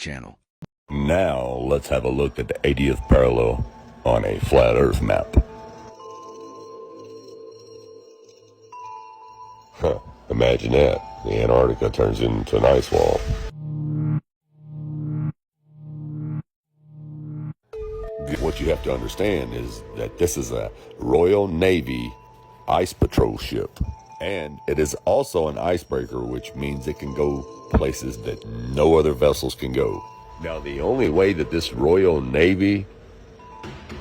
channel. Now, let's have a look at the 80th parallel on a flat Earth map. Imagine that. The Antarctica turns into an ice wall. What you have to understand is that this is a Royal Navy ice patrol ship. And it is also an icebreaker, which means it can go places that no other vessels can go. Now, the only way that this Royal Navy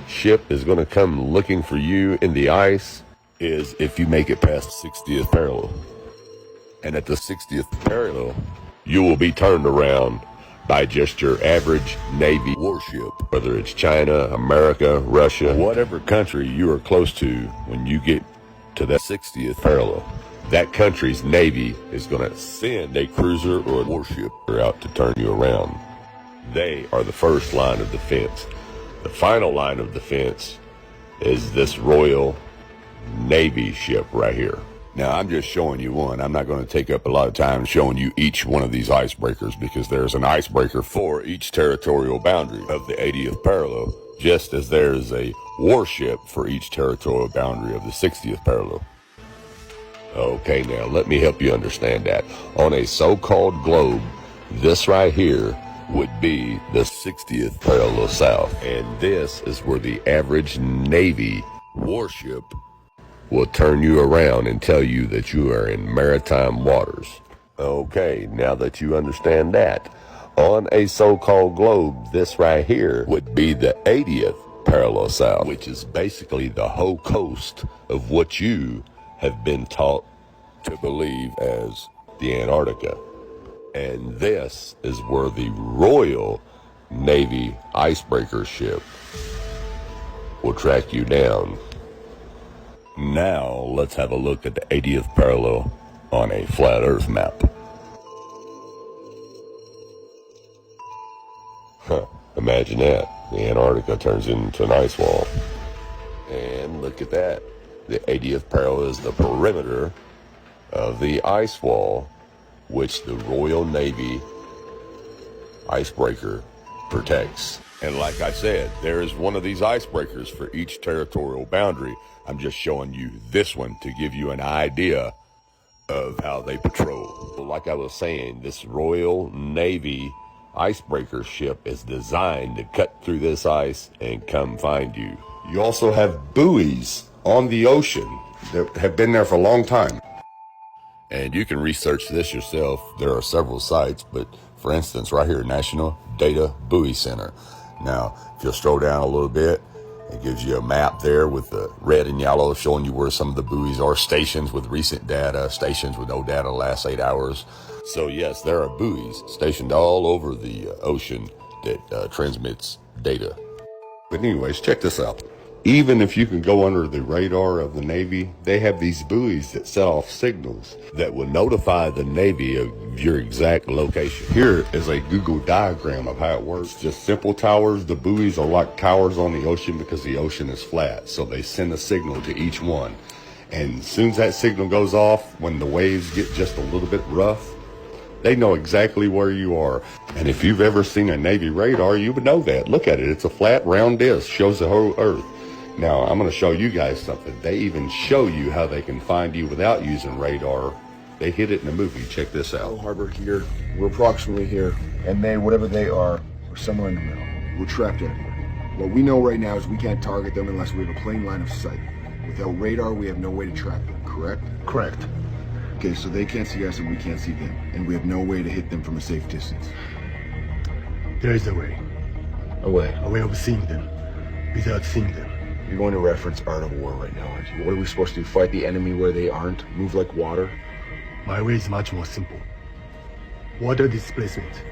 ship is going to come looking for you in the ice is if you make it past the 60th parallel. And at the 60th parallel, you will be turned around by just your average Navy warship. Whether it's China, America, Russia, whatever country you are close to, when you get to that 60th parallel, that country's Navy is going to send a cruiser or a warship out to turn you around. They are the first line of defense. The final line of defense is this Royal Navy ship right here. Now, I'm just showing you one. I'm not going to take up a lot of time showing you each one of these icebreakers, because there's an icebreaker for each territorial boundary of the 80th parallel, just as there's a warship for each territorial boundary of the 60th parallel. Okay, now let me help you understand that. On a so-called globe, this right here would be the 60th parallel south, and this is where the average Navy warship will turn you around and tell you that you are in maritime waters. Okay, now that you understand that, on a so-called globe, this right here would be the 80th parallel south, which is basically the whole coast of what you have been taught to believe as the Antarctica. And this is where the Royal Navy icebreaker ship will track you down. Now, let's have a look at the 80th parallel on a flat Earth map. Imagine that. The Antarctica turns into an ice wall. And look at that. The 80th parallel is the perimeter of the ice wall, which the Royal Navy icebreaker protects. And like I said, there is one of these icebreakers for each territorial boundary. I'm just showing you this one to give you an idea of how they patrol. Like I was saying, this Royal Navy icebreaker ship is designed to cut through this ice and come find you. You also have buoys on the ocean that have been there for a long time. And you can research this yourself. There are several sites, but for instance, right here, National Data Buoy Center. Now, if you'll scroll down a little bit, it gives you a map there with the red and yellow showing you where some of the buoys are, stations with recent data, stations with no data the last 8 hours. So yes, there are buoys stationed all over the ocean that transmits data. But anyways, check this out. Even if you can go under the radar of the Navy, they have these buoys that set off signals that will notify the Navy of your exact location. Here is a Google diagram of how it works. Just simple towers. The buoys are like towers on the ocean because the ocean is flat. So they send a signal to each one. And as soon as that signal goes off, when the waves get just a little bit rough, they know exactly where you are. And if you've ever seen a Navy radar, you would know that. Look at it. It's a flat, round disc. Shows the whole Earth. Now, I'm going to show you guys something. They even show you how they can find you without using radar. They hit it in the movie. Check this out. Harbor here. We're approximately here. And they, whatever they are, we're somewhere in the middle. We're trapped anywhere. What we know right now is we can't target them unless we have a plain line of sight. Without radar, we have no way to track them, correct? Correct. Okay, so they can't see us and we can't see them. And we have no way to hit them from a safe distance. There is a way. A way? A way of seeing them without seeing them. You're going to reference Art of War right now, aren't you? What are we supposed to do? Fight the enemy where they aren't? Move like water? My way is much more simple. Water displacement.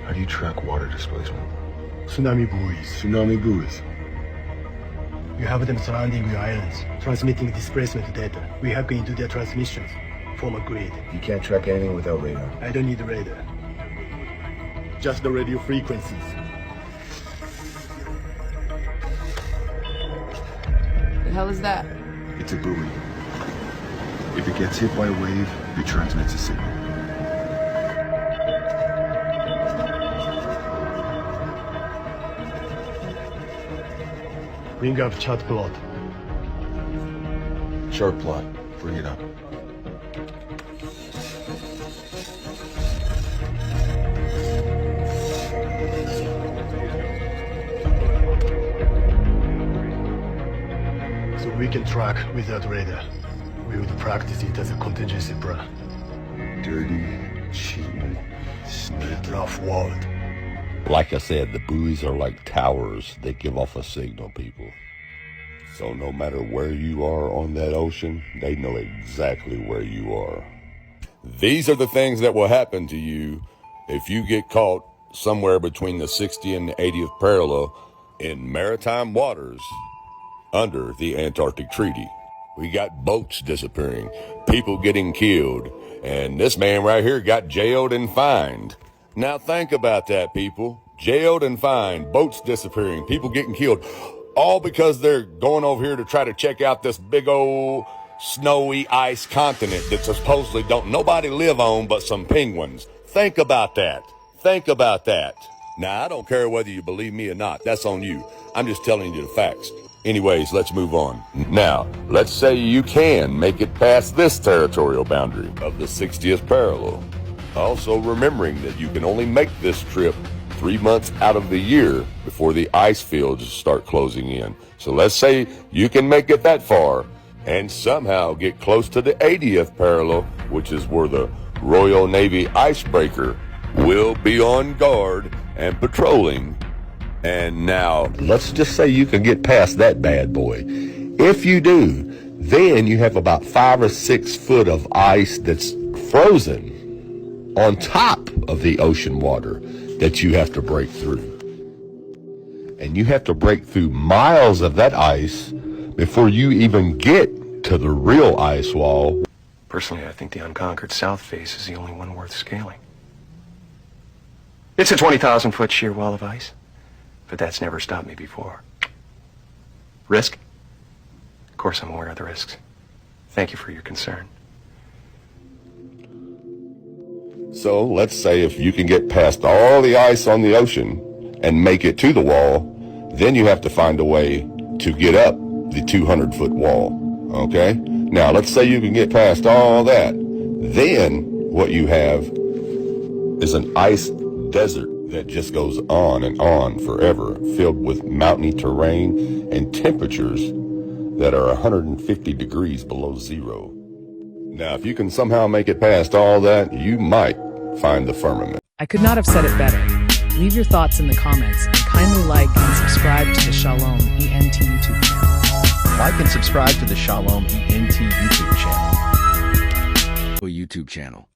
How do you track water displacement? Tsunami buoys. Tsunami buoys. You have them surrounding your islands, transmitting displacement data. We hack into their transmissions, form a grid. You can't track anything without radar. I don't need radar. Just the radio frequencies. The hell is that? It's a buoy. If it gets hit by a wave, it transmits a signal. Bring up chart plot. Chart plot. Bring it up. So we can track without radar. We would practice it as a contingency plan. Dirty, cheating, sneaky. Rough world. Like I said, the buoys are like towers that give off a signal, people. So no matter where you are on that ocean, they know exactly where you are. These are the things that will happen to you if you get caught somewhere between the 60th and the 80th parallel in maritime waters under the Antarctic Treaty. We got boats disappearing, people getting killed, and this man right here got jailed and fined. Now think about that, people. Jailed and fined, boats disappearing, people getting killed, all because they're going over here to try to check out this big old snowy ice continent that supposedly don't nobody live on but some penguins. Think about that. Think about that. Now, I don't care whether you believe me or not. That's on you. I'm just telling you the facts. Anyways, let's move on. Now, let's say you can make it past this territorial boundary of the 60th parallel. Also remembering that you can only make this trip 3 months out of the year before the ice fields start closing in. So let's say you can make it that far and somehow get close to the 80th parallel, which is where the Royal Navy icebreaker will be on guard and patrolling. And now, let's just say you can get past that bad boy. If you do, then you have about 5 or 6 foot of ice that's frozen on top of the ocean water that you have to break through. And you have to break through miles of that ice before you even get to the real ice wall. Personally, I think the unconquered south face is the only one worth scaling. It's a 20,000-foot sheer wall of ice, but that's never stopped me before. Risk? Of course I'm aware of the risks. Thank you for your concern. So let's say if you can get past all the ice on the ocean and make it to the wall, then you have to find a way to get up the 200-foot wall, okay? Now, let's say you can get past all that. Then what you have is an ice desert that just goes on and on forever, filled with mountainy terrain and temperatures that are 150 degrees below zero. Now, if you can somehow make it past all that, you might find the firmament. I could not have said it better. Leave your thoughts in the comments and kindly like and subscribe to the Shalom ENT YouTube channel. Like and subscribe to the Shalom ENT YouTube channel. YouTube channel.